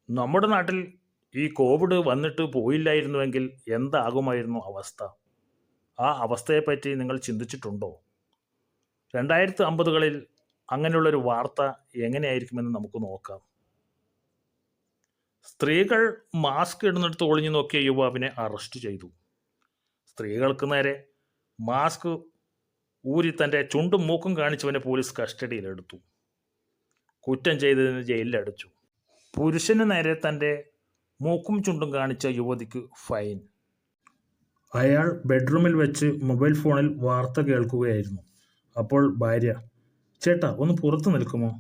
നമ്മുടെ നാട്ടിൽ ഈ കോവിഡ് വന്നിട്ട് പോയില്ലായിരുന്നുവെങ്കിൽ എന്താകുമായിരുന്നു അവസ്ഥ? ആ അവസ്ഥയെപ്പറ്റി നിങ്ങൾ ചിന്തിച്ചിട്ടുണ്ടോ? 2050കളിൽ അങ്ങനെയുള്ളൊരു വാർത്ത എങ്ങനെയായിരിക്കുമെന്ന് നമുക്ക് നോക്കാം. സ്ത്രീകൾ മാസ്ക് ഇടുന്നിടത്ത് ഒളിഞ്ഞു നോക്കിയ യുവാവിനെ അറസ്റ്റ് ചെയ്തു. സ്ത്രീകൾക്ക് നേരെ മാസ്ക് ഊരി തൻ്റെ ചുണ്ടും മൂക്കും കാണിച്ചവനെ പോലീസ് കസ്റ്റഡിയിലെടുത്തു. കുറ്റം ചെയ്തതിന് ജയിലിലടച്ചു. പുരുഷന് നേരെ തൻ്റെ മൂക്കും ചുണ്ടും കാണിച്ച യുവതിക്ക് ഫൈൻ. അയാൾ ബെഡ്റൂമിൽ വെച്ച് മൊബൈൽ ഫോണിൽ വാർത്ത കേൾക്കുകയായിരുന്നു. അപ്പോൾ ഭാര്യ, ചേട്ടാ ഒന്ന് പുറത്ത് നിൽക്കുമോ?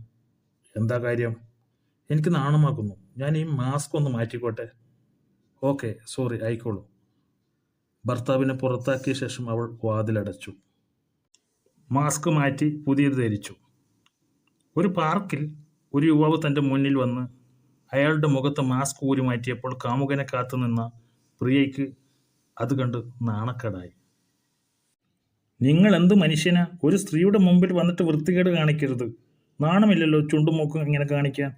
എന്താ കാര്യം? എനിക്ക് നാണമാക്കുന്നു, ഞാൻ ഈ മാസ്ക് ഒന്ന് മാറ്റിക്കോട്ടെ. Okay, sorry, ആയിക്കോളൂ. ഭർത്താവിനെ പുറത്താക്കിയ ശേഷം അവൾ വാതിലടച്ചു. മാസ്ക് മാറ്റി പുതിയത് ധരിച്ചു. ഒരു പാർക്കിൽ ഒരു യുവാവ് തൻ്റെ മുന്നിൽ വന്ന് അയാളുടെ മുഖത്ത് മാസ്ക് ഊരി മാറ്റിയപ്പോൾ കാമുകനെ കാത്തുനിന്ന പ്രിയയ്ക്ക് അത് കണ്ട് നാണക്കേടായി. നിങ്ങൾ എന്ത് മനുഷ്യനാ? ഒരു സ്ത്രീയുടെ മുമ്പിൽ വന്നിട്ട് വൃത്തികേട് കാണിക്കരുത്. നാണമില്ലല്ലോ ചുണ്ടും മൂക്കും ഇങ്ങനെ കാണിക്കാൻ.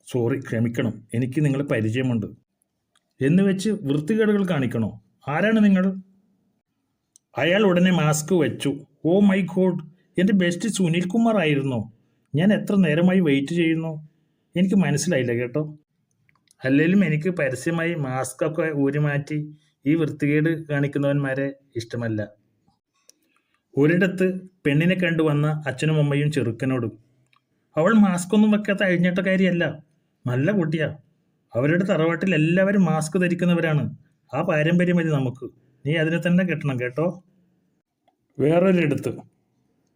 സോറി, ക്ഷമിക്കണം, എനിക്ക് നിങ്ങളെ പരിചയമുണ്ട് എന്ന് വെച്ച് വൃത്തികേടുകൾ കാണിക്കണോ? ആരാണ് നിങ്ങൾ? അയാൾ ഉടനെ മാസ്ക് വെച്ചു. ഓ മൈ ഗോഡ്, എൻ്റെ ബെസ്റ്റ് സുനിൽ കുമാർ ആയിരുന്നോ? ഞാൻ എത്ര നേരമായി വെയിറ്റ് ചെയ്യുന്നു. എനിക്ക് മനസ്സിലായില്ല കേട്ടോ. അല്ലെങ്കിലും എനിക്ക് പരസ്യമായി മാസ്കൊക്കെ ഊരി മാറ്റി ഈ വൃത്തികേട് കാണിക്കുന്നവന്മാരെ ഇഷ്ടമല്ല. ഒരിടത്ത് പെണ്ണിനെ കണ്ടുവന്ന അച്ഛനും അമ്മയും ചെറുക്കനോടും, അവൾ മാസ്ക് ഒന്നും വെക്കാത്ത അഴിഞ്ഞിട്ടക്കാരിയല്ല, നല്ല കുട്ടിയാ. അവരുടെ തറവാട്ടിൽ എല്ലാവരും മാസ്ക് ധരിക്കുന്നവരാണ്. ആ പാരമ്പര്യം മതി നമുക്ക്. നീ അതിനെ തന്നെ കെട്ടണം കേട്ടോ. വേറൊരിടത്ത്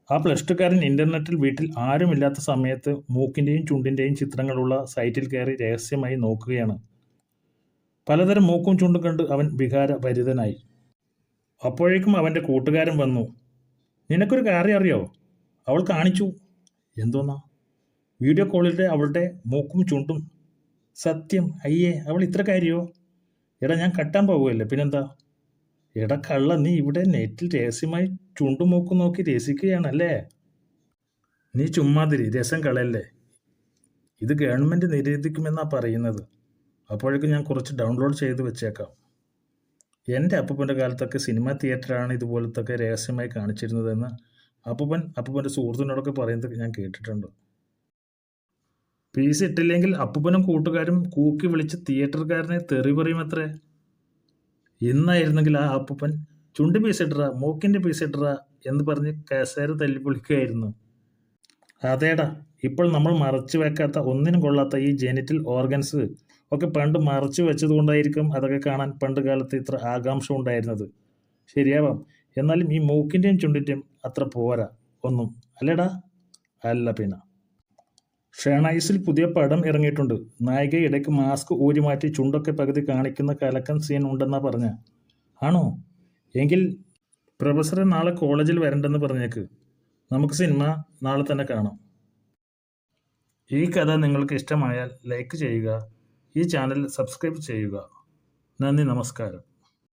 ആ പ്ലസ് ടുക്കാരൻ ഇൻ്റർനെറ്റിൽ വീട്ടിൽ ആരുമില്ലാത്ത സമയത്ത് മൂക്കിൻ്റെയും ചുണ്ടിൻ്റെയും ചിത്രങ്ങളുള്ള സൈറ്റിൽ കയറി രഹസ്യമായി നോക്കുകയാണ്. പലതരം മൂക്കും ചുണ്ടും കണ്ട് അവൻ വികാരഭരിതനായി. അപ്പോഴേക്കും അവൻ്റെ കൂട്ടുകാരൻ വന്നു. നിനക്കൊരു കാര്യം അറിയോ? അവൾ കാണിച്ചു. എന്തോന്നാ? വീഡിയോ കോളിലൂടെ അവളുടെ മൂക്കും ചുണ്ടും. സത്യം? അയ്യേ, അവൾ ഇത്ര കാര്യമോ? എടാ, ഞാൻ കട്ടാൻ പോകുമല്ലേ, പിന്നെന്താ? എടാ കള്ള, നീ ഇവിടെ നെറ്റിൽ രഹസ്യമായി ചുണ്ടും മൂക്കും നോക്കി രസിക്കുകയാണല്ലേ? നീ ചുമ്മാതിരി, രസം കളയല്ലേ. ഇത് ഗവൺമെൻറ് നിരോധിക്കുമെന്നാണ് പറയുന്നത്. അപ്പോഴേക്കും ഞാൻ കുറച്ച് ഡൗൺലോഡ് ചെയ്ത് വെച്ചേക്കാം. എൻ്റെ അപ്പൂപ്പൻ്റെ കാലത്തൊക്കെ സിനിമ തിയേറ്ററാണ് ഇതുപോലത്തൊക്കെ രഹസ്യമായി കാണിച്ചിരുന്നതെന്ന് അപ്പൂപ്പൻ്റെ സുഹൃത്തിനോടൊക്കെ പറയുന്നത് ഞാൻ കേട്ടിട്ടുണ്ട്. പീസ് ഇട്ടില്ലെങ്കിൽ അപ്പൂപ്പനും കൂട്ടുകാരും കൂക്കി വിളിച്ച് തിയേറ്ററുകാരനെ തെറി പറയുമത്രേ. ഇന്നായിരുന്നെങ്കിൽ ആ അപ്പൂപ്പൻ ചുണ്ട് പീസ് ഇട്ടറ, മൂക്കിൻ്റെ പീസ് ഇട്ടറ എന്ന് പറഞ്ഞ് കസേര തല്ലി പൊളിക്കുകയായിരുന്നു. അതേടാ, ഇപ്പോൾ നമ്മൾ മറച്ചു വെക്കാത്ത ഒന്നിനും കൊള്ളാത്ത ഈ ജെനിറ്റൽ ഓർഗൻസ് ഒക്കെ പണ്ട് മറച്ചു വെച്ചത് കൊണ്ടായിരിക്കും അതൊക്കെ കാണാൻ പണ്ട് കാലത്ത് ഇത്ര ആകാംക്ഷ ഉണ്ടായിരുന്നത്. ശരിയാവാം, എന്നാലും ഈ മൂക്കിൻ്റെയും ചുണ്ടിൻ്റെയും അത്ര പോരാ ഒന്നും, അല്ലേടാ? അല്ല പിന്നെ. ഷേണൈസിൽ പുതിയ പടം ഇറങ്ങിയിട്ടുണ്ട്. നായിക ഇടയ്ക്ക് മാസ്ക് ഊരി മാറ്റി ചുണ്ടൊക്കെ പകുതി കാണിക്കുന്ന കലക്കൻ സീൻ ഉണ്ടെന്നാ പറഞ്ഞ. ആണോ? എങ്കിൽ പ്രൊഫസറെ നാളെ കോളേജിൽ വരണ്ടെന്ന് പറഞ്ഞേക്ക്. നമുക്ക് സിനിമ നാളെ തന്നെ കാണാം. ഈ കഥ നിങ്ങൾക്ക് ഇഷ്ടമായാൽ ലൈക്ക് ചെയ്യുക, ഈ ചാനൽ സബ്സ്ക്രൈബ് ചെയ്യുക. നന്ദി, നമസ്കാരം.